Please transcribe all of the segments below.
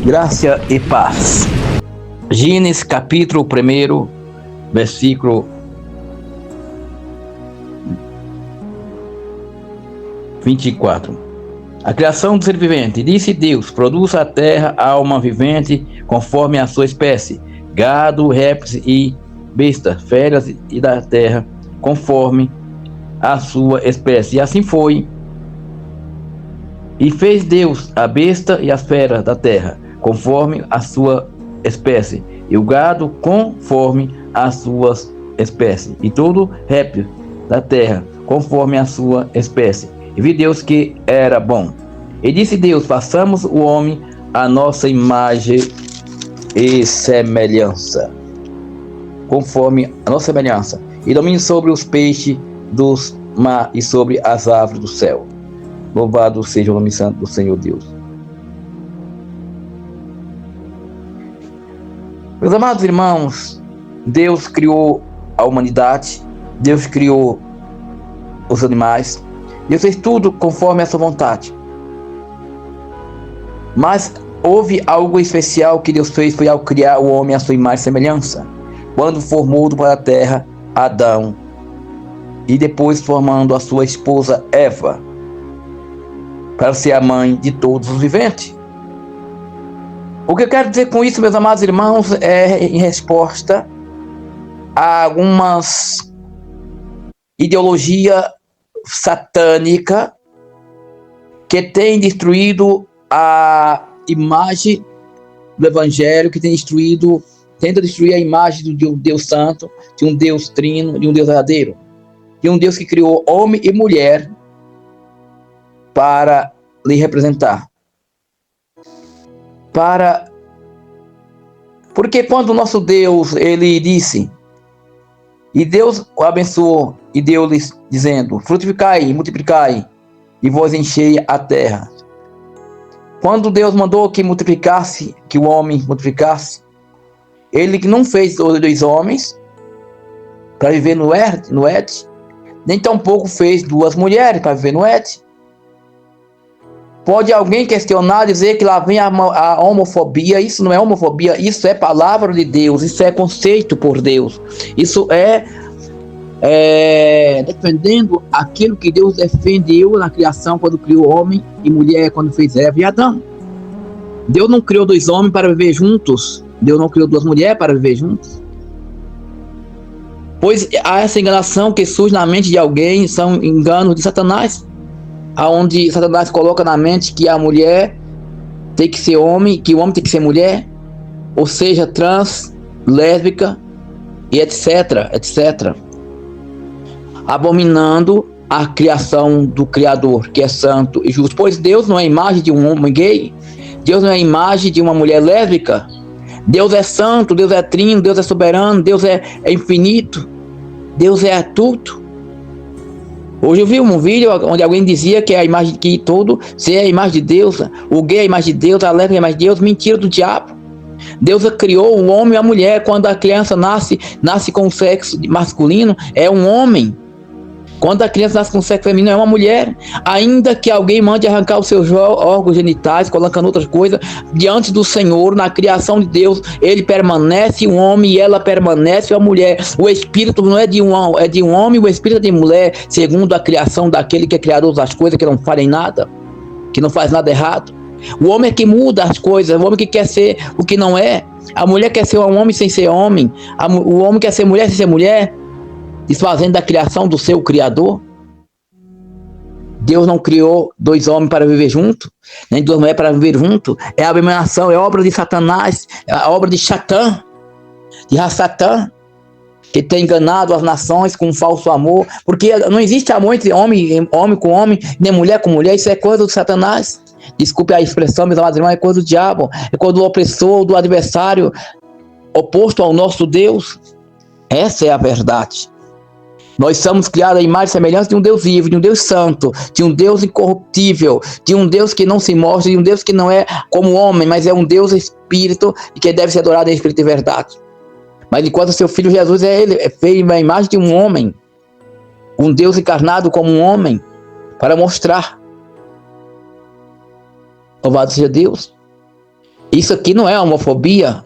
Graça e paz. Gênesis capítulo 1, versículo 24. A criação do ser vivente. Disse Deus: produza a terra alma vivente conforme a sua espécie, gado, répteis e bestas, feras e da terra conforme a sua espécie. E assim foi. E fez Deus a besta e as feras da terra conforme a sua espécie, e o gado conforme as suas espécies, e todo réptil da terra conforme a sua espécie. E viu Deus que era bom. E disse Deus: façamos o homem à nossa imagem e semelhança, conforme a nossa semelhança, e domine sobre os peixes dos mar e sobre as aves do céu. Louvado seja o nome santo do Senhor Deus. Meus amados irmãos, Deus criou a humanidade, Deus criou os animais, Deus fez tudo conforme a sua vontade. Mas houve algo especial que Deus fez, foi ao criar o homem à sua imagem e semelhança, quando formou para a terra Adão, e depois formando a sua esposa Eva, para ser a mãe de todos os viventes. O que eu quero dizer com isso, meus amados irmãos, é em resposta a algumas ideologias satânicas que têm destruído a imagem do Evangelho, que tenta destruir a imagem de um Deus santo, de um Deus trino, de um Deus verdadeiro, de um Deus que criou homem e mulher para lhe representar. Porque quando o nosso Deus, ele disse, e Deus o abençoou, e deu-lhes dizendo: frutificai, multiplicai, e vós enchei a terra. Quando Deus mandou que multiplicasse, que o homem multiplicasse, ele que não fez dois homens para viver no Éden, nem tampouco fez duas mulheres para viver no Éden. Pode alguém questionar, dizer que lá vem a homofobia? Isso não é homofobia, isso é palavra de Deus, isso é conceito por Deus. Isso é defendendo aquilo que Deus defendeu na criação, quando criou homem e mulher, quando fez Eva e Adão. Deus não criou dois homens para viver juntos, Deus não criou duas mulheres para viver juntos. Pois há essa enganação que surge na mente de alguém, são enganos de Satanás, aonde Satanás coloca na mente que a mulher tem que ser homem, que o homem tem que ser mulher, ou seja, trans, lésbica e etc, etc. Abominando a criação do Criador, que é santo e justo. Pois Deus não é a imagem de um homem gay, Deus não é a imagem de uma mulher lésbica. Deus é santo, Deus é trino, Deus é soberano, Deus é infinito, Deus é tudo. Hoje eu vi um vídeo onde alguém dizia que a imagem, que todo ser é a imagem de Deus, o gay é a imagem de Deus, a lésbica é a imagem de Deus. Mentira do diabo. Deus criou o homem e a mulher. Quando a criança nasce com o sexo masculino, é um homem. Quando a criança nasce com o sexo feminino, é uma mulher. Ainda que alguém mande arrancar os seus órgãos genitais, colocando outras coisas, diante do Senhor, na criação de Deus, ele permanece um homem e ela permanece uma mulher. O espírito não é de um homem, o espírito é de mulher, segundo a criação daquele que é criador das coisas, que não falem nada, que não faz nada errado. O homem é que muda as coisas, o homem que quer ser o que não é. A mulher quer ser um homem sem ser homem, o homem quer ser mulher sem ser mulher, desfazendo da criação do seu Criador. Deus não criou dois homens para viver junto, nem duas mulheres para viver junto. É abominação, é obra de Satanás, é a obra de Satã, Satã, que tem enganado as nações com um falso amor, porque não existe amor entre homem com homem, nem mulher com mulher. Isso é coisa do Satanás. Desculpe a expressão, meus amados irmãos, é coisa do diabo, é coisa do opressor, do adversário, oposto ao nosso Deus. Essa é a verdade. Nós somos criados à imagem e semelhança de um Deus vivo, de um Deus santo, de um Deus incorruptível, de um Deus que não se mostra, de um Deus que não é como homem, mas é um Deus espírito e que deve ser adorado em espírito e verdade. Mas enquanto seu filho Jesus é feito à imagem de um homem, um Deus encarnado como um homem, para mostrar. Louvado seja Deus. Isso aqui não é homofobia.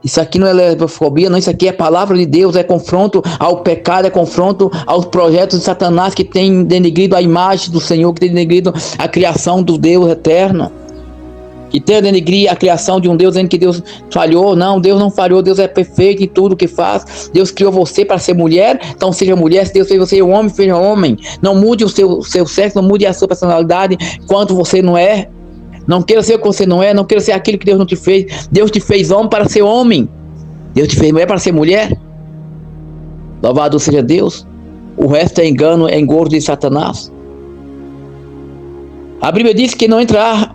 Isso aqui não é lesbofobia, não. Isso aqui é palavra de Deus, é confronto ao pecado, é confronto aos projetos de Satanás que tem denegrido a imagem do Senhor, que tem denegrido a criação do Deus eterno, que tem denegrido a criação de um Deus dizendo que Deus falhou. Não, Deus não falhou, Deus é perfeito em tudo que faz. Deus criou você para ser mulher, então seja mulher. Se Deus fez você homem, seja homem. Não mude o seu sexo, não mude a sua personalidade enquanto você não é. Não queira ser o que você não é, não queira ser aquilo que Deus não te fez. Deus te fez homem para ser homem. Deus te fez mulher para ser mulher. Louvado seja Deus. O resto é engano, é engordo de Satanás. A Bíblia diz que não entrará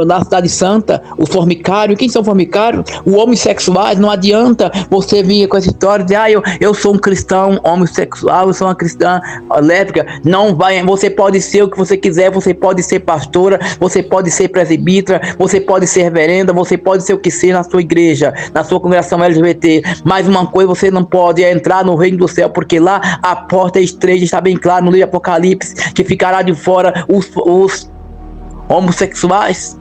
na cidade santa o fornicário. Quem são fornicários? Os homossexuais. Não adianta você vir com essa história de eu sou um cristão homossexual, eu sou uma cristã lésbica. Não vai. Você pode ser o que você quiser, você pode ser pastora, você pode ser presbítera, você pode ser reverenda, você pode ser o que seja na sua igreja, na sua congregação LGBT, mas uma coisa você não pode é entrar no reino do céu, porque lá a porta é estreita. Está bem claro no livro de Apocalipse que ficará de fora os homossexuais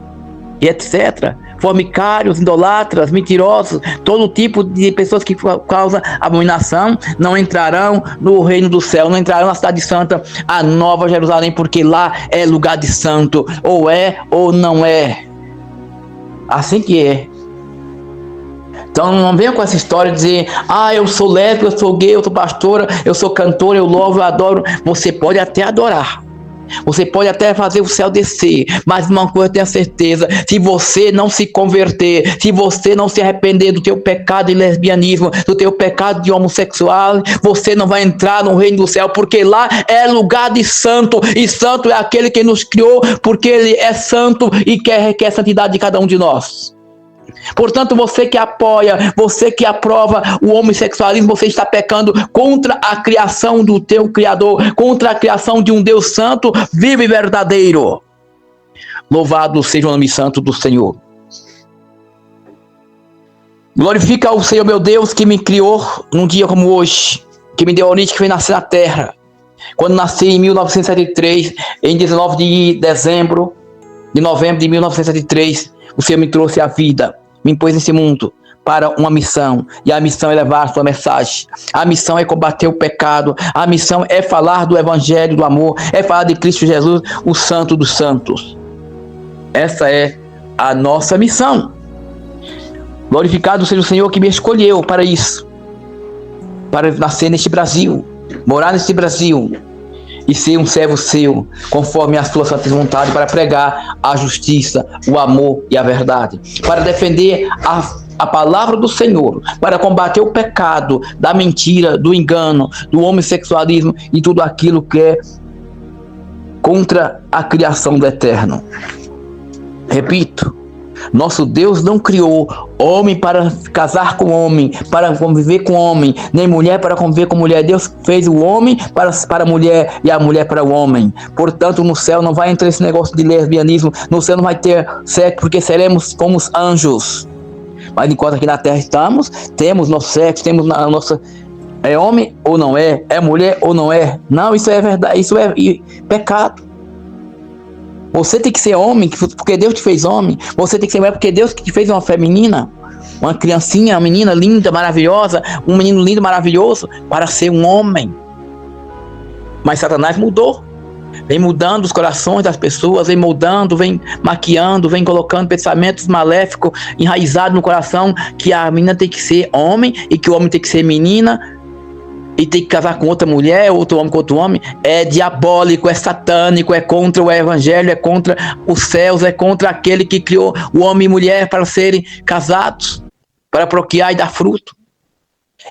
e etc, fornicários, idolatras, mentirosos, todo tipo de pessoas que causam abominação, não entrarão no reino do céu, não entrarão na cidade santa, a Nova Jerusalém, porque lá é lugar de santo, ou é ou não é, assim que é. Então não venha com essa história de dizer, eu sou lésbica, eu sou gay, eu sou pastora, eu sou cantora, eu louvo, eu adoro. Você pode até adorar, você pode até fazer o céu descer, mas uma coisa eu tenho certeza: se você não se converter, se você não se arrepender do teu pecado de lesbianismo, do teu pecado de homossexual, você não vai entrar no reino do céu, porque lá é lugar de santo, e santo é aquele que nos criou, porque ele é santo e quer a santidade de cada um de nós. Portanto, você que apoia, você que aprova o homossexualismo, você está pecando contra a criação do teu Criador, contra a criação de um Deus santo, vivo e verdadeiro. Louvado seja o nome santo do Senhor. Glorifica o Senhor meu Deus, que me criou num dia como hoje, que me deu a origem, que fez nascer na terra. Quando nasci em 1973, em 19 de novembro de 1973, o Senhor me trouxe a vida, me impôs nesse mundo para uma missão, e a missão é levar a sua mensagem, a missão é combater o pecado, a missão é falar do evangelho do amor, é falar de Cristo Jesus, o santo dos santos. Essa é a nossa missão. Glorificado seja o Senhor que me escolheu para isso, para nascer neste Brasil, morar neste Brasil e ser um servo seu, conforme a sua santa vontade, para pregar a justiça, o amor e a verdade, para defender a palavra do Senhor, para combater o pecado, da mentira, do engano, do homossexualismo e tudo aquilo que é contra a criação do eterno. Repito, nosso Deus não criou homem para casar com homem, para conviver com homem, nem mulher para conviver com mulher. Deus fez o homem para a mulher e a mulher para o homem. Portanto, no céu não vai entrar esse negócio de lesbianismo, no céu não vai ter sexo, porque seremos como os anjos. Mas enquanto aqui na terra estamos, temos nosso sexo, temos a nossa... É homem ou não é? É mulher ou não é? Não, isso é verdade, isso é pecado. Você tem que ser homem, porque Deus te fez homem. Você tem que ser mulher, porque Deus te fez uma feminina, uma criancinha, uma menina linda, maravilhosa, um menino lindo, maravilhoso, para ser um homem. Mas Satanás mudou. Vem mudando os corações das pessoas, vem moldando, vem maquiando, vem colocando pensamentos maléficos enraizados no coração, que a menina tem que ser homem e que o homem tem que ser menina, e tem que casar com outra mulher, outro homem com outro homem. É diabólico, é satânico, é contra o evangelho, é contra os céus, é contra aquele que criou o homem e mulher para serem casados, para procriar e dar fruto.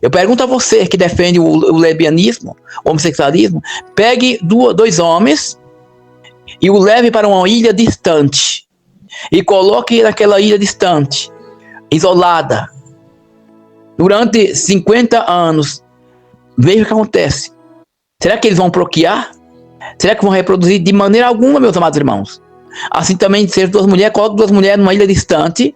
Eu pergunto a você que defende o lesbianismo, o homossexualismo: pegue dois homens e o leve para uma ilha distante e coloque naquela ilha distante, isolada, durante 50 anos. Veja o que acontece. Será que eles vão procriar? Será que vão reproduzir? De maneira alguma, meus amados irmãos. Assim também, se as duas mulheres, coloque duas mulheres numa ilha distante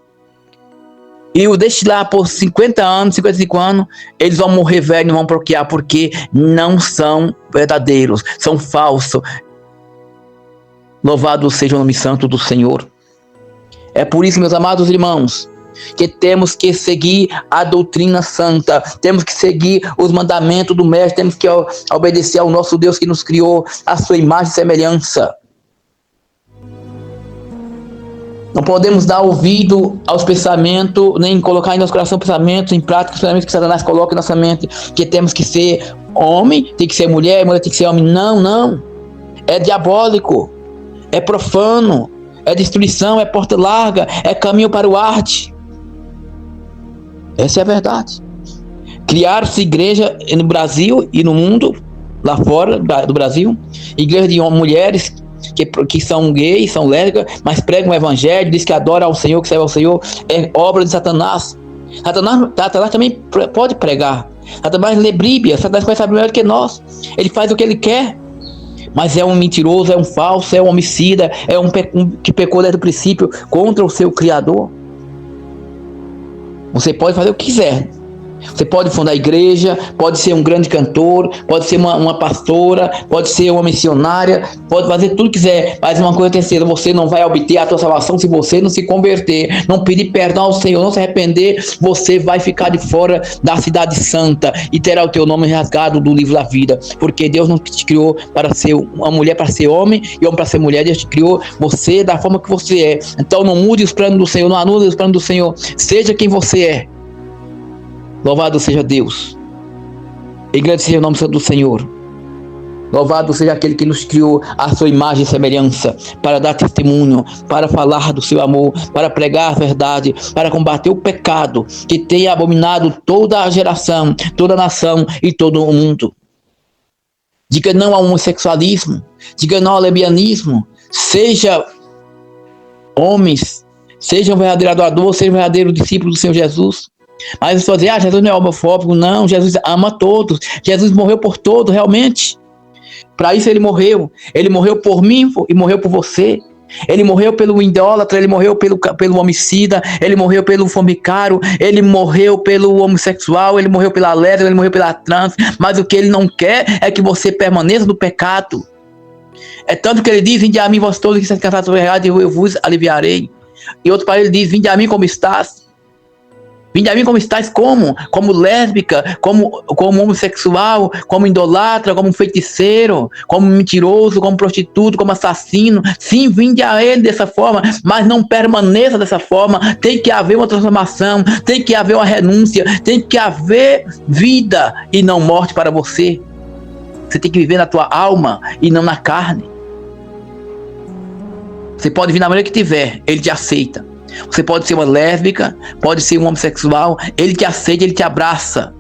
e o deixe lá por 50 anos, 55 anos, eles vão morrer velhos e não vão procriar, porque não são verdadeiros, são falsos. Louvado seja o nome santo do Senhor. É por isso, meus amados irmãos, que temos que seguir a doutrina santa, temos que seguir os mandamentos do Mestre, temos que obedecer ao nosso Deus que nos criou, a sua imagem e semelhança. Não podemos dar ouvido aos pensamentos, nem colocar em nosso coração pensamentos, em prática os pensamentos que Satanás coloca em nossa mente, que temos que ser homem, tem que ser mulher, mulher tem que ser homem. Não, não. É diabólico, é profano, é destruição, é porta larga, é caminho para o arte. Essa é a verdade. Criaram-se igreja no Brasil e no mundo, lá fora do Brasil, igreja de mulheres que são gays, são lésbicas, mas pregam o evangelho, diz que adoram ao Senhor, que serve ao Senhor, é obra de Satanás. Satanás também pode pregar. Satanás lê Bíblia, Satanás conhece a Bíblia melhor que nós. Ele faz o que ele quer, mas é um mentiroso, é um falso, é um homicida, é um que pecou desde o princípio contra o seu Criador. Você pode fazer o que quiser. Você pode fundar a igreja, pode ser um grande cantor, pode ser uma pastora, pode ser uma missionária, pode fazer tudo que quiser, mas uma coisa é certeza, você não vai obter a sua salvação se você não se converter, não pedir perdão ao Senhor, não se arrepender, você vai ficar de fora da cidade santa e terá o teu nome rasgado do livro da vida, porque Deus não te criou para ser uma mulher para ser homem e homem para ser mulher. Deus te criou você da forma que você é. Então não mude os planos do Senhor, não anule os planos do Senhor, seja quem você é. Louvado seja Deus. Engrandecido seja o nome santo do Senhor. Louvado seja aquele que nos criou a sua imagem e semelhança, para dar testemunho, para falar do seu amor, para pregar a verdade, para combater o pecado que tem abominado toda a geração, toda a nação e todo o mundo. Diga não ao homossexualismo, diga não ao lesbianismo, seja homens, seja um verdadeiro adorador, seja um verdadeiro discípulo do Senhor Jesus. Mas as pessoas dizem, Jesus não é homofóbico. Não, Jesus ama todos. Jesus morreu por todos, realmente. Para isso ele morreu. Ele morreu por mim e morreu por você. Ele morreu pelo idólatra, ele morreu pelo homicida, ele morreu pelo fornicário, ele morreu pelo homossexual, ele morreu pela lésbica, ele morreu pela trans. Mas o que ele não quer é que você permaneça no pecado. É tanto que ele diz, vinde a mim vós todos que estáis cansados sobre errado, e eu vos aliviarei. E outro para ele diz, vinde a mim como estás. Vinde a mim como estás, como lésbica, como homossexual, como idolatra, como feiticeiro, como mentiroso, como prostituto, como assassino. Sim, vinde a ele dessa forma, mas não permaneça dessa forma. Tem que haver uma transformação, tem que haver uma renúncia, tem que haver vida e não morte para você. Você tem que viver na tua alma e não na carne. Você pode vir na maneira que tiver, ele te aceita. Você pode ser uma lésbica, pode ser um homossexual, ele te aceita, ele te abraça.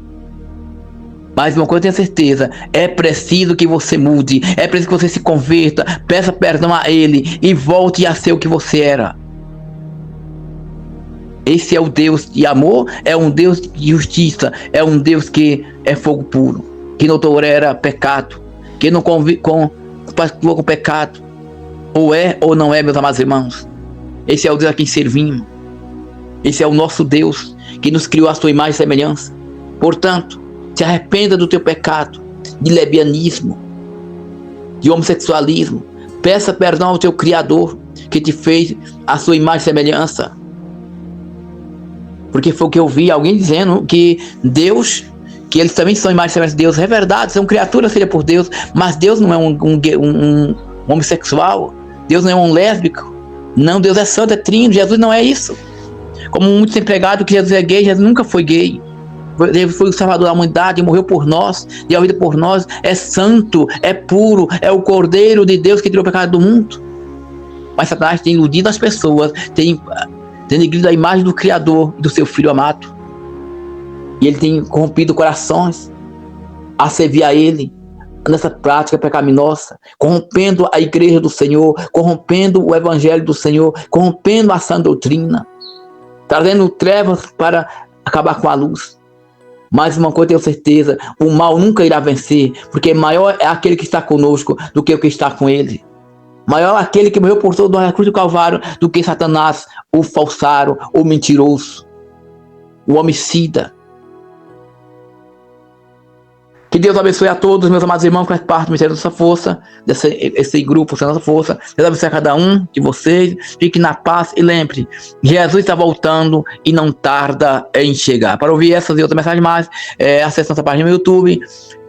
Mas uma coisa eu tenho certeza, é preciso que você mude, é preciso que você se converta, peça perdão a ele e volte a ser o que você era. Esse é o Deus de amor, é um Deus de justiça, é um Deus que é fogo puro, que não tolera pecado, que não compactua com pecado, ou é ou não é, meus amados irmãos. Esse é o Deus a quem servimos. Esse é o nosso Deus que nos criou a sua imagem e semelhança. Portanto, se arrependa do teu pecado de lesbianismo, de homossexualismo. Peça perdão ao teu Criador que te fez a sua imagem e semelhança. Porque foi o que eu vi alguém dizendo que Deus, que eles também são imagem e semelhança de Deus. É verdade, são criaturas feitas por Deus, mas Deus não é um homossexual. Deus não é um lésbico. Não, Deus é santo, é trino. Jesus não é isso. Como muitos têm pregado que Jesus é gay, Jesus nunca foi gay. Ele foi o salvador da humanidade, morreu por nós, deu a vida por nós. É santo, é puro, é o Cordeiro de Deus que tirou o pecado do mundo. Mas Satanás tem iludido as pessoas, tem denegrido a imagem do Criador e do seu Filho amado. E ele tem corrompido corações a servir a ele nessa prática pecaminosa, corrompendo a igreja do Senhor, corrompendo o evangelho do Senhor, corrompendo a sã doutrina, trazendo trevas para acabar com a luz. Mas uma coisa eu tenho certeza, o mal nunca irá vencer, porque maior é aquele que está conosco do que o que está com ele. Maior é aquele que morreu por todos na cruz do Calvário do que Satanás, o falsário, o mentiroso, o homicida. Que Deus abençoe a todos, meus amados irmãos, que faz parte do Ministério da Nossa Força, desse grupo, da Nossa Força. Deus abençoe a cada um de vocês. Fique na paz e lembre, Jesus está voltando e não tarda em chegar. Para ouvir essas e outras mensagens mais, acesse nossa página no YouTube,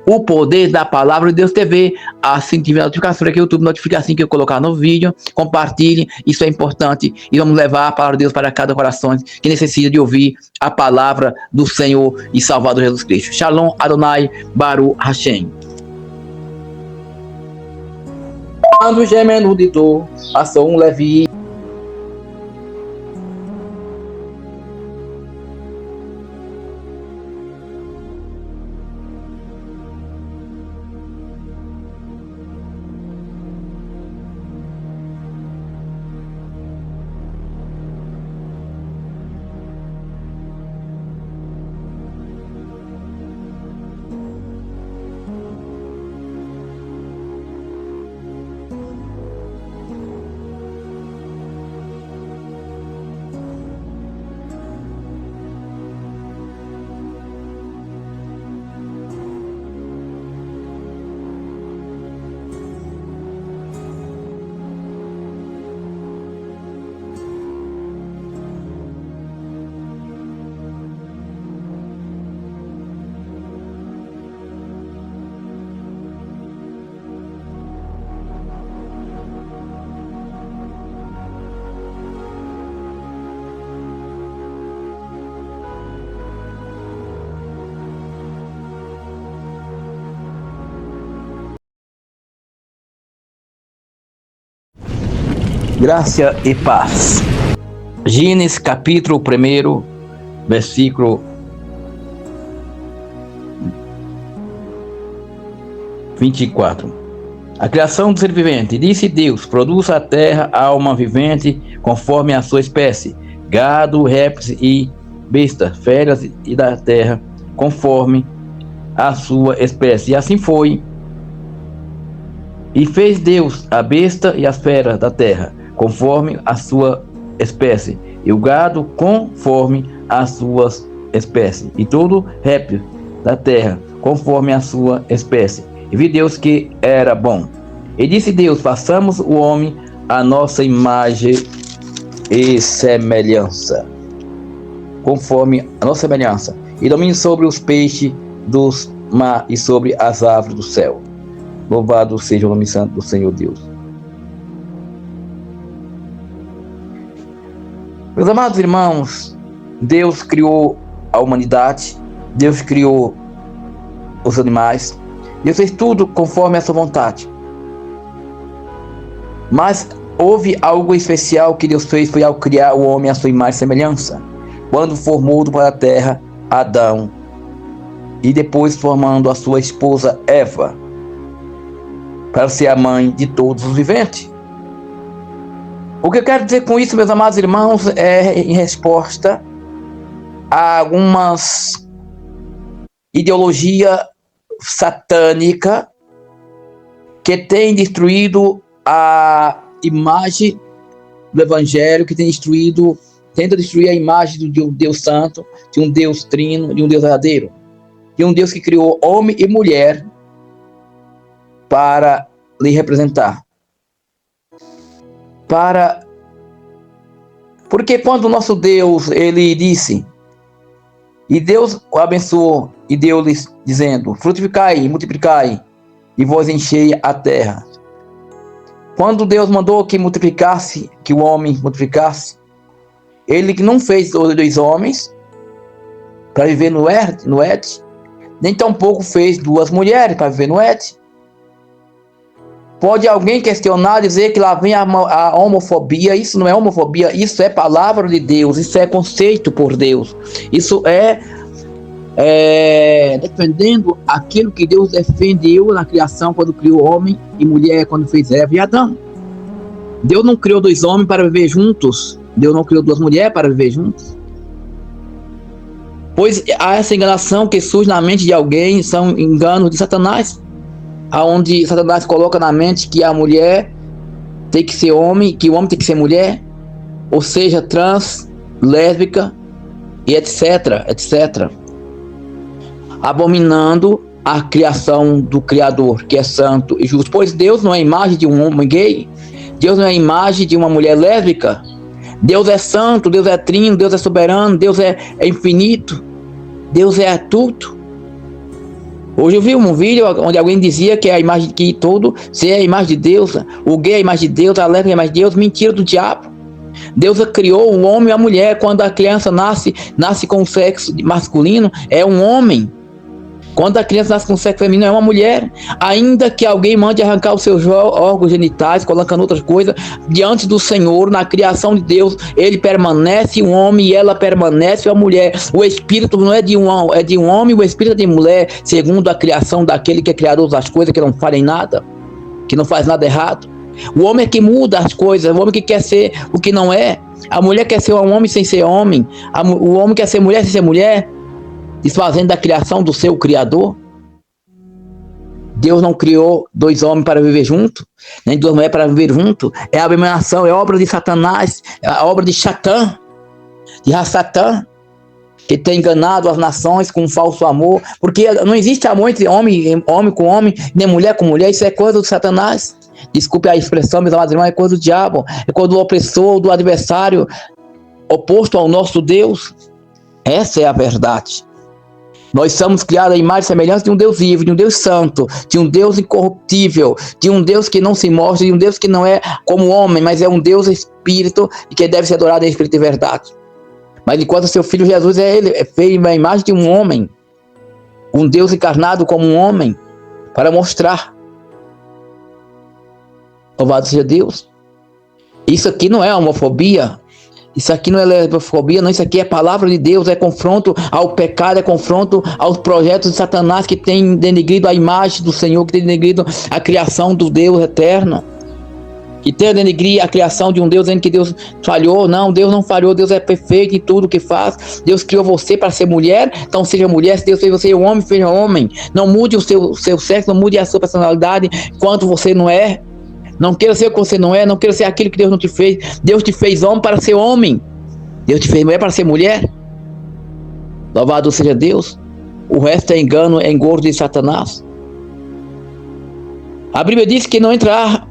O Poder da Palavra de Deus TV. Assim tiver notificação aqui, o YouTube notifica assim que eu colocar no vídeo. Compartilhe, isso é importante. E vamos levar a palavra de Deus para cada coração que necessita de ouvir a palavra do Senhor e Salvador Jesus Cristo. Shalom Adonai Baruch Hashem. Quando gemendo de dor, passou um leve. Graça e paz. Gênesis capítulo 1, versículo 24. A criação do ser vivente. Disse Deus: produza a terra alma vivente conforme a sua espécie, gado, répteis e bestas, feras e da terra conforme a sua espécie. E assim foi. E fez Deus a besta e as feras da terra conforme a sua espécie, e o gado conforme as suas espécies, e todo réptil da terra conforme a sua espécie. E viu Deus que era bom. E disse Deus: façamos o homem a nossa imagem e semelhança, conforme a nossa semelhança, e domine sobre os peixes dos mar e sobre as aves do céu. Louvado seja o nome santo do Senhor Deus. Meus amados irmãos, Deus criou a humanidade, Deus criou os animais, Deus fez tudo conforme a sua vontade. Mas houve algo especial que Deus fez, foi ao criar o homem à sua imagem e semelhança, quando formou para a terra Adão, e depois formando a sua esposa Eva, para ser a mãe de todos os viventes. O que eu quero dizer com isso, meus amados irmãos, é em resposta a algumas ideologias satânicas que têm destruído a imagem do Evangelho, que tenta destruir a imagem de um Deus santo, de um Deus trino, de um Deus verdadeiro, de um Deus que criou homem e mulher para lhe representar. Porque quando o nosso Deus, ele disse, e Deus o abençoou, e deu-lhes, dizendo: frutificai e multiplicai, e vós enchei a terra. Quando Deus mandou que multiplicasse, que o homem multiplicasse, ele não fez dois homens para viver no Éden, nem tampouco fez duas mulheres para viver no Éden. Pode alguém questionar, dizer que lá vem a homofobia? Isso não é homofobia, isso é palavra de Deus, isso é conceito por Deus, isso é defendendo aquilo que Deus defendeu na criação, quando criou homem e mulher, quando fez Eva e Adão. Deus não criou dois homens para viver juntos, Deus não criou duas mulheres para viver juntos. Pois há essa enganação que surge na mente de alguém, são enganos de Satanás, aonde Satanás coloca na mente que a mulher tem que ser homem, que o homem tem que ser mulher, ou seja, trans, lésbica e etc, abominando a criação do Criador, que é santo e justo. Pois Deus não é a imagem de um homem gay, Deus não é a imagem de uma mulher lésbica. Deus é santo, Deus é trino, Deus é soberano, Deus é infinito, Deus é tudo. Hoje eu vi um vídeo onde alguém dizia que é a imagem, que todo ser é a imagem de Deus, o gay é a imagem de Deus, a lésbica é a imagem de Deus. Mentira do diabo. Deus criou o homem e a mulher. Quando a criança nasce com o sexo masculino, é um homem. Quando a criança nasce com o sexo feminino, é uma mulher. Ainda que alguém mande arrancar os seus órgãos genitais, colocando outras coisas, diante do Senhor, na criação de Deus, ele permanece um homem e ela permanece uma mulher. O espírito não é de um homem, o espírito é de mulher, segundo a criação daquele que é criador das coisas, que não falem nada, que não faz nada errado. O homem é que muda as coisas, o homem que quer ser o que não é. A mulher quer ser um homem sem ser homem, o homem quer ser mulher sem ser mulher, desfazendo da criação do seu Criador. Deus não criou dois homens para viver junto, nem duas mulheres para viver junto. É abominação, é obra de Satanás, é a obra de Satã, que tem enganado as nações com um falso amor, porque não existe amor entre homem com homem, nem mulher com mulher. Isso é coisa do Satanás. Desculpe a expressão, meus amados irmãos, é coisa do diabo, é coisa do opressor, do adversário, oposto ao nosso Deus. Essa é a verdade. Nós somos criados à imagem e semelhança de um Deus vivo, de um Deus santo, de um Deus incorruptível, de um Deus que não se mostra, de um Deus que não é como homem, mas é um Deus espírito e que deve ser adorado em espírito e verdade. Mas enquanto seu filho Jesus é feito na imagem de um homem, um Deus encarnado como um homem, para mostrar. Louvado seja Deus. Isso aqui não é homofobia. Isso aqui não é lesbofobia, não. Isso aqui é palavra de Deus, é confronto ao pecado, é confronto aos projetos de Satanás que tem denegrido a imagem do Senhor, que tem denegrido a criação do Deus eterno, que tem denegrido a criação de um Deus, dizendo que Deus falhou. Não, Deus não falhou, Deus é perfeito em tudo que faz. Deus criou você para ser mulher, então seja mulher. Se Deus fez você homem, seja homem. Não mude o seu sexo, não mude a sua personalidade enquanto você não é. Não queira ser o que você não é, não queira ser aquilo que Deus não te fez. Deus te fez homem para ser homem. Deus te fez mulher para ser mulher. Louvado seja Deus. O resto é engano, é engordo de Satanás. A Bíblia diz que não entrar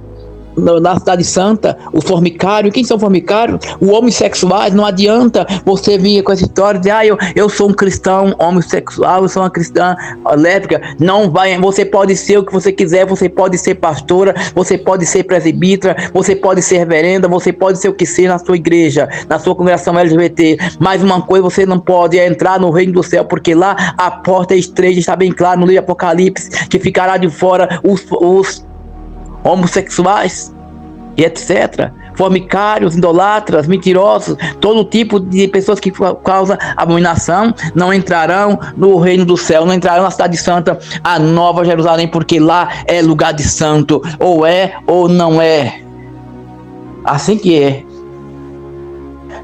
na cidade santa os fornicários. Quem são fornicários? Os homossexuais. Não adianta você vir com essa história de eu sou um cristão homossexual, eu sou uma cristã lésbica. Não vai. Você pode ser o que você quiser, você pode ser pastora, você pode ser presbítera, você pode ser reverenda, você pode ser o que seja na sua igreja, na sua congregação LGBT. Mas uma coisa você não pode é entrar no reino do céu, porque lá a porta é estreita, está bem claro no livro de Apocalipse, que ficará de fora os homossexuais e etc, fornicários, idolatras, mentirosos, todo tipo de pessoas que causam abominação, não entrarão no reino do céu, não entrarão na cidade santa, a Nova Jerusalém, porque lá é lugar de santo, ou é ou não é, assim que é.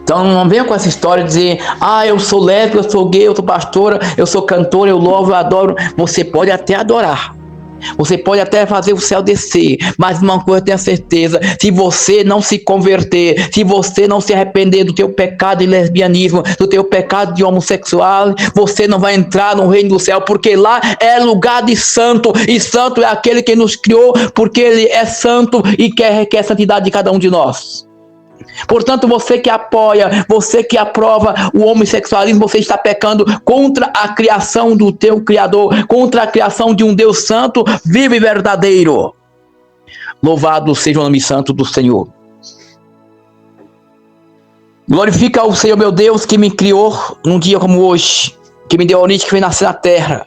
Então não venha com essa história de dizer, eu sou lésbica, eu sou gay, eu sou pastora, eu sou cantora, eu louvo, eu adoro. Você pode até adorar, você pode até fazer o céu descer, mas uma coisa eu tenho certeza: se você não se converter, se você não se arrepender do teu pecado de lesbianismo, do teu pecado de homossexual, você não vai entrar no reino do céu, porque lá é lugar de santo, e santo é aquele que nos criou, porque ele é santo e requer a santidade de cada um de nós. Portanto, você que apoia, você que aprova o homossexualismo, você está pecando contra a criação do teu Criador, contra a criação de um Deus santo, vivo e verdadeiro. Louvado seja o nome santo do Senhor. Glorifica ao Senhor meu Deus, que me criou num dia como hoje, que me deu a origem, que veio nascer na terra.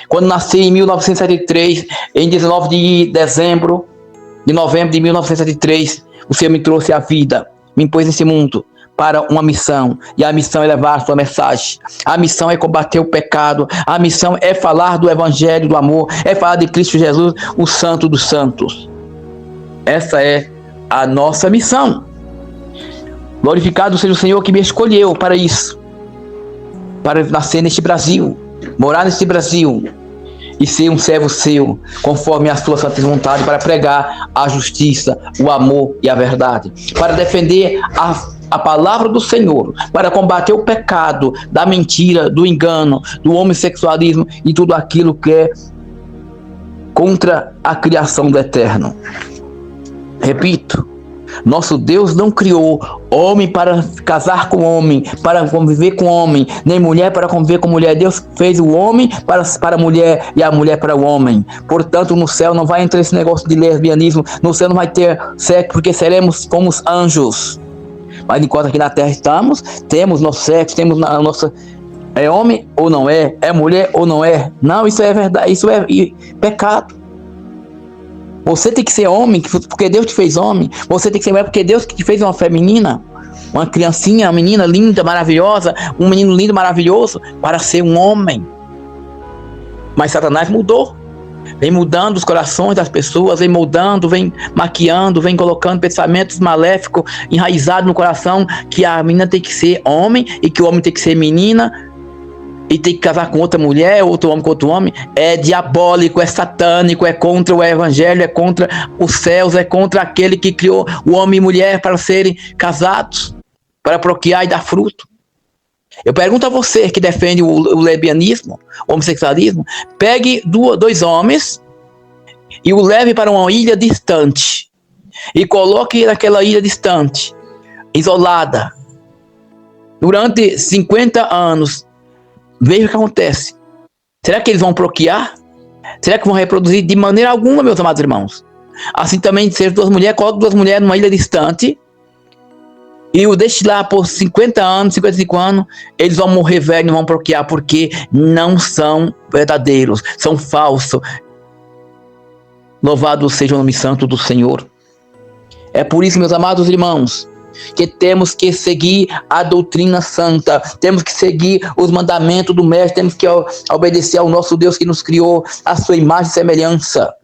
Quando nasci em 1973, em 19 de novembro de 1973, o Senhor me trouxe a vida, me impôs nesse mundo para uma missão, e a missão é levar a sua mensagem, a missão é combater o pecado, a missão é falar do evangelho do amor, é falar de Cristo Jesus, o santo dos santos. Essa é a nossa missão. Glorificado seja o Senhor que me escolheu para isso, para nascer neste Brasil, morar neste Brasil e ser um servo seu, conforme a sua santa vontade, para pregar a justiça, o amor e a verdade, para defender a palavra do Senhor, para combater o pecado da mentira, do engano, do homossexualismo e tudo aquilo que é contra a criação do Eterno. Repito, nosso Deus não criou homem para casar com homem, para conviver com homem, nem mulher para conviver com mulher. Deus fez o homem para a mulher e a mulher para o homem. Portanto, no céu não vai entrar esse negócio de lesbianismo. No céu não vai ter sexo, porque seremos como os anjos. Mas enquanto aqui na terra estamos, temos nosso sexo, temos a nossa... É homem ou não é? É mulher ou não é? Não, isso é verdade, isso é pecado. Você tem que ser homem, porque Deus te fez homem. Você tem que ser mulher, porque Deus te fez uma feminina. Uma criancinha, uma menina linda, maravilhosa. Um menino lindo, maravilhoso, para ser um homem. Mas Satanás mudou. Vem mudando os corações das pessoas, vem moldando, vem maquiando, vem colocando pensamentos maléficos enraizados no coração, que a menina tem que ser homem e que o homem tem que ser menina. E tem que casar com outra mulher, outro homem com outro homem. É diabólico, é satânico, é contra o evangelho, é contra os céus, é contra aquele que criou o homem e mulher para serem casados, para procriar e dar fruto. Eu pergunto a você que defende o lesbianismo, o homossexualismo, pegue dois homens e o leve para uma ilha distante e coloque naquela ilha distante, isolada, durante 50 anos. Veja o que acontece. Será que eles vão procriar? Será que vão reproduzir? De maneira alguma, meus amados irmãos. Assim também, ser duas mulheres, coloque duas mulheres numa ilha distante e o deixe lá por 50 anos, 55 anos, eles vão morrer velhos, não vão procriar, porque não são verdadeiros, são falsos. Louvado seja o nome santo do Senhor. É por isso, meus amados irmãos, que temos que seguir a doutrina santa, temos que seguir os mandamentos do mestre, temos que obedecer ao nosso Deus que nos criou, a sua imagem e semelhança.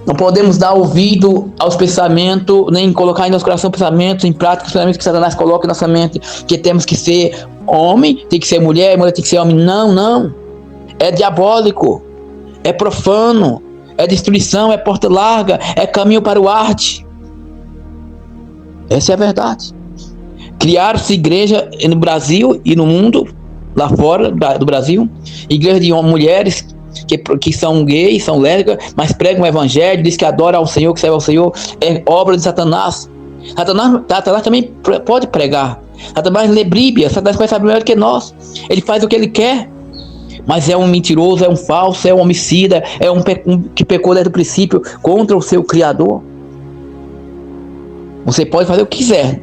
Não podemos dar ouvido aos pensamentos, nem colocar em nosso coração pensamentos, em prática, os pensamentos que Satanás coloca em nossa mente, que temos que ser homem, tem que ser mulher, mulher tem que ser homem. Não, não. É diabólico, é profano, é destruição, é porta larga, é caminho para o arte. Essa é a verdade. Criaram-se igreja no Brasil e no mundo, lá fora do Brasil, igreja de mulheres que são gays, são lésbicas, mas pregam o evangelho, diz que adoram ao Senhor, que serve ao Senhor, é obra de Satanás. Satanás também pode pregar. Satanás lê Bíblia, Satanás conhece a Bíblia melhor que nós. Ele faz o que ele quer, mas é um mentiroso, é um falso, é um homicida, é um que pecou desde o princípio contra o seu Criador. Você pode fazer o que quiser.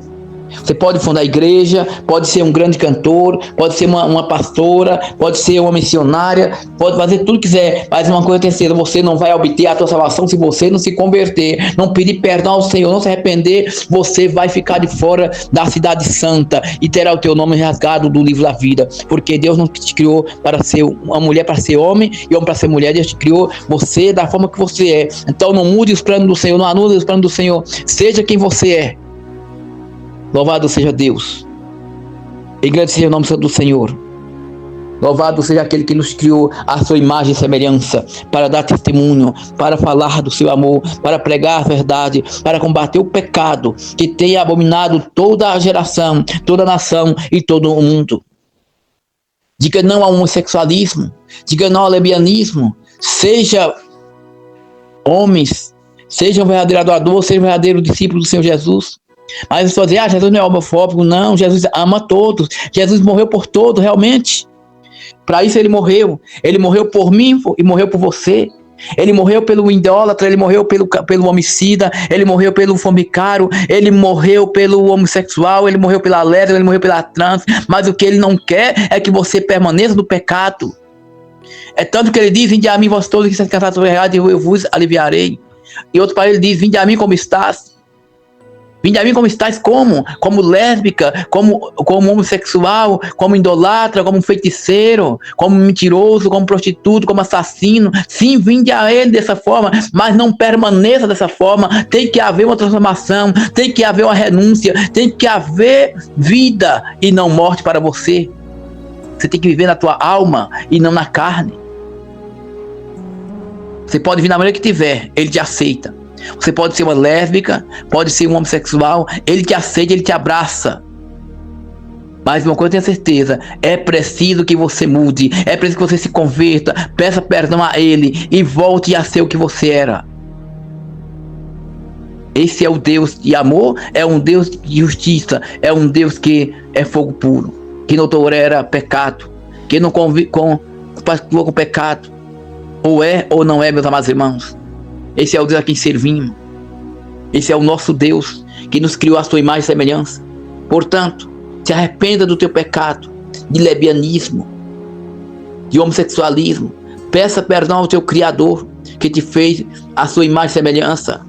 Você pode fundar igreja, pode ser um grande cantor, pode ser uma pastora, pode ser uma missionária, pode fazer tudo que quiser, mas uma coisa tem certeza, você não vai obter a tua salvação se você não se converter, não pedir perdão ao Senhor, não se arrepender, você vai ficar de fora da cidade santa e terá o teu nome rasgado do livro da vida, porque Deus não te criou para ser uma mulher para ser homem e homem para ser mulher. Deus te criou você da forma que você é. Então não mude os planos do Senhor, não anule os planos do Senhor, seja quem você é. Louvado seja Deus. Engrandecido seja o nome do Senhor. Louvado seja aquele que nos criou a sua imagem e semelhança, para dar testemunho, para falar do seu amor, para pregar a verdade, para combater o pecado que tem abominado toda a geração, toda a nação e todo o mundo. Diga não ao homossexualismo, diga não ao lesbianismo. Seja homens, seja um verdadeiro adorador, seja um verdadeiro discípulo do Senhor Jesus. Mas as pessoas dizem, Jesus não é homofóbico. Não, Jesus ama todos. Jesus morreu por todos, realmente. Para isso ele morreu. Ele morreu por mim e morreu por você. Ele morreu pelo idólatra, ele morreu pelo homicida, ele morreu pelo fornicário, ele morreu pelo homossexual, ele morreu pela lésbica, ele morreu pela trans. Mas o que ele não quer é que você permaneça no pecado. É tanto que ele diz, vinde a mim vós todos que estáis cansados sobre errado, e eu vos aliviarei. E outro para ele diz, vinde a mim como estás. Vinde a mim como estás, como lésbica, como homossexual, como idolatra, como feiticeiro, como mentiroso, como prostituto, como assassino. Sim, vinde a ele dessa forma, mas não permaneça dessa forma. Tem que haver uma transformação, tem que haver uma renúncia, tem que haver vida e não morte para você. Você tem que viver na tua alma e não na carne. Você pode vir na maneira que tiver, ele te aceita. Você pode ser uma lésbica, pode ser um homossexual, ele te aceita, ele te abraça. Mas uma coisa eu tenho certeza, é preciso que você mude, é preciso que você se converta, peça perdão a Ele e volte a ser o que você era. Esse é o Deus de amor, é um Deus de justiça, é um Deus que é fogo puro, que não tolera pecado, que não compactua com pecado, ou é ou não é, meus amados irmãos. Esse é o Deus a quem servimos, esse é o nosso Deus, que nos criou a sua imagem e semelhança. Portanto, se arrependa do teu pecado, de lesbianismo, de homossexualismo, peça perdão ao teu Criador, que te fez a sua imagem e semelhança.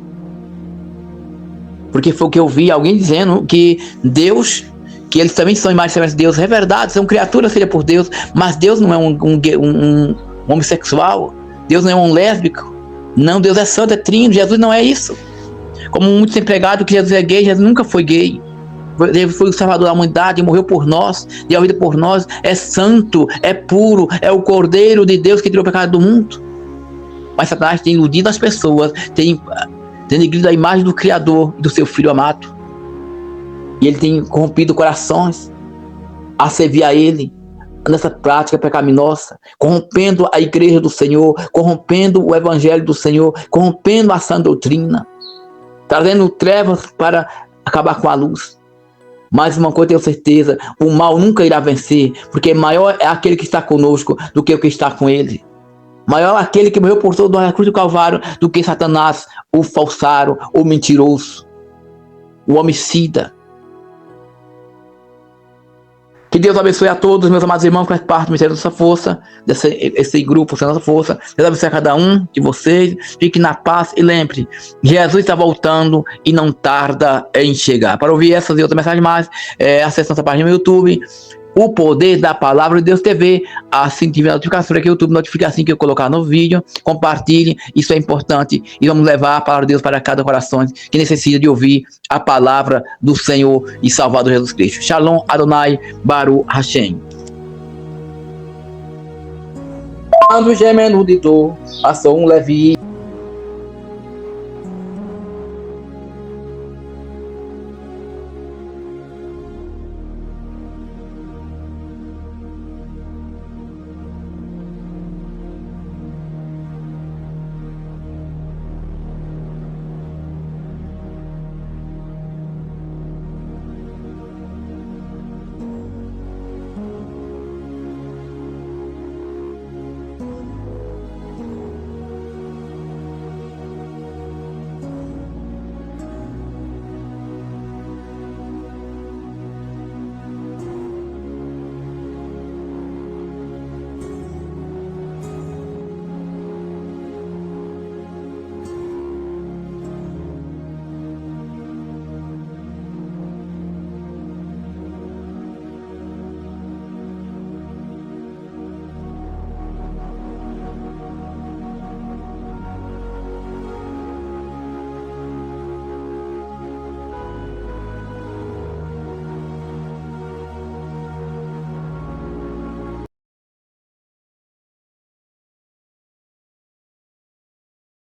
Porque foi o que eu vi alguém dizendo que Deus, que eles também são imagens e semelhança de Deus. É verdade, são criaturas feitas por Deus, mas Deus não é um homossexual, Deus não é um lésbico, não, Deus é santo, é trino, Jesus não é isso. Como muitos têm pregado que Jesus é gay, Jesus nunca foi gay. Ele foi o salvador da humanidade, morreu por nós, deu a vida por nós, é santo, é puro, é o Cordeiro de Deus que tirou o pecado do mundo. Mas Satanás tem iludido as pessoas, tem denegrido a imagem do Criador e do seu Filho amado. E ele tem corrompido corações a servir a Ele nessa prática pecaminosa, corrompendo a igreja do Senhor, corrompendo o Evangelho do Senhor, corrompendo a sã doutrina, trazendo trevas para acabar com a luz. Mas uma coisa eu tenho certeza, o mal nunca irá vencer, porque maior é aquele que está conosco do que o que está com ele. Maior é aquele que morreu por todos na cruz do Calvário do que Satanás, o falsário, o mentiroso, o homicida. Que Deus abençoe a todos, meus amados irmãos, que faz parte do Ministério da Nossa Força, desse grupo, da Nossa Força. Deus abençoe a cada um de vocês. Fique na paz e lembre, Jesus está voltando e não tarda em chegar. Para ouvir essas e outras mensagens mais, acesse nossa página no YouTube, O Poder da Palavra de Deus TV. Assim que tiver a notificação aqui, o YouTube notifica assim que eu colocar no vídeo. Compartilhe, isso é importante. E vamos levar a palavra de Deus para cada coração que necessita de ouvir a palavra do Senhor e Salvador Jesus Cristo. Shalom Adonai Baruch Hashem. Quando gemendo de dor, passou um leve